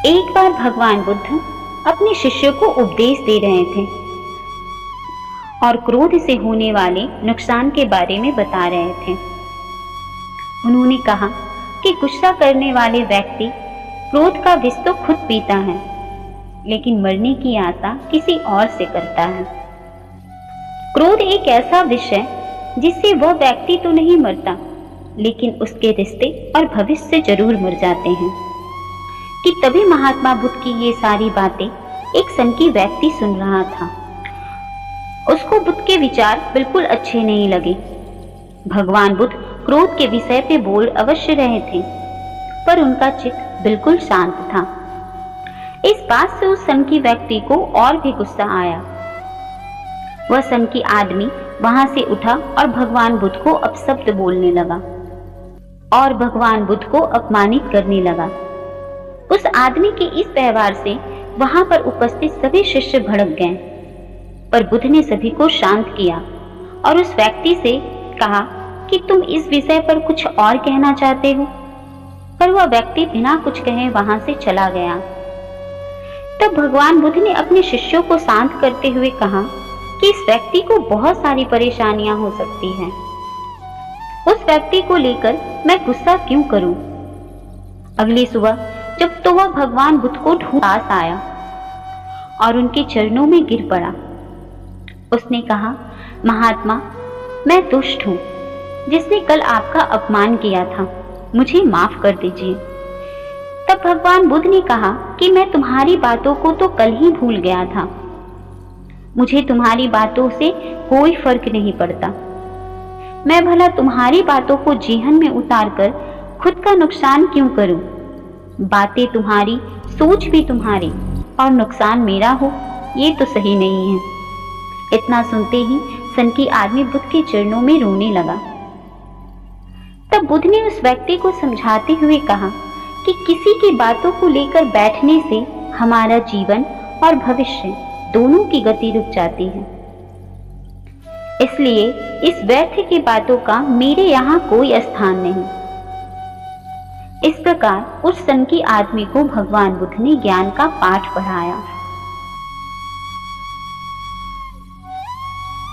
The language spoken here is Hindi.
एक बार भगवान बुद्ध अपने शिष्यों को उपदेश दे रहे थे और क्रोध से होने वाले नुकसान के बारे में बता रहे थे। उन्होंने कहा कि गुस्सा करने वाले व्यक्ति क्रोध का विष तो खुद पीता है, लेकिन मरने की आशा किसी और से करता है। क्रोध एक ऐसा विष है जिससे वह व्यक्ति तो नहीं मरता, लेकिन उसके रिश्ते और भविष्य जरूर मर जाते हैं। कि तभी महात्मा बुद्ध की ये सारी बातें एक सनकी व्यक्ति सुन रहा था। उसको बुद्ध के विचार बिल्कुल अच्छे नहीं लगे। भगवान बुद्ध क्रोध के विषय पे बोल अवश्य रहे थे, पर उनका चित्त बिल्कुल शांत था। इस बात से उस सनकी व्यक्ति को और भी गुस्सा आया। वह सनकी आदमी वहां से उठा और भगवान बुद्ध को अपशब्द बोलने लगा और भगवान बुद्ध को अपमानित करने लगा। उस आदमी के इस व्यवहार से वहां पर उपस्थित सभी शिष्य भड़क गए, पर बुद्ध ने सभी को शांत किया और उस व्यक्ति से कहा कि तुम इस विषय पर कुछ और कहना चाहते हो। पर वह व्यक्ति बिना कुछ कहे वहां से चला गया। तब भगवान बुद्ध ने अपने शिष्यों को शांत करते हुए कहा कि इस व्यक्ति को बहुत सारी परेशानियां हो सकती हैं। उस व्यक्ति को लेकर मैं गुस्सा क्यों करूं? अगली सुबह जब तो वह भगवान बुद्ध को ढूंढ पास आया और उनके चरणों में गिर पड़ा। उसने कहा, महात्मा, मैं दुष्ट हूं जिसने कल आपका अपमान किया था, मुझे माफ कर दीजिए। तब भगवान बुद्ध ने कहा कि मैं तुम्हारी बातों को तो कल ही भूल गया था। मुझे तुम्हारी बातों से कोई फर्क नहीं पड़ता। मैं भला तुम्हारी बातों को जेहन में उतारकर खुद का नुकसान क्यों करूं? बातें तुम्हारी, सोच भी तुम्हारी और नुकसान मेरा हो, ये तो सही नहीं है। इतना सुनते ही सनकी आदमी बुद्ध के चरणों में रोने लगा। तब बुद्ध ने उस व्यक्ति को समझाते हुए कहा कि किसी की बातों को लेकर बैठने से हमारा जीवन और भविष्य दोनों की गति रुक जाती है। इसलिए इस व्यर्थ की बातों का मेरे यहाँ कोई स्थान नहीं। इस प्रकार उस सनकी आदमी को भगवान बुद्ध ने ज्ञान का पाठ पढ़ाया।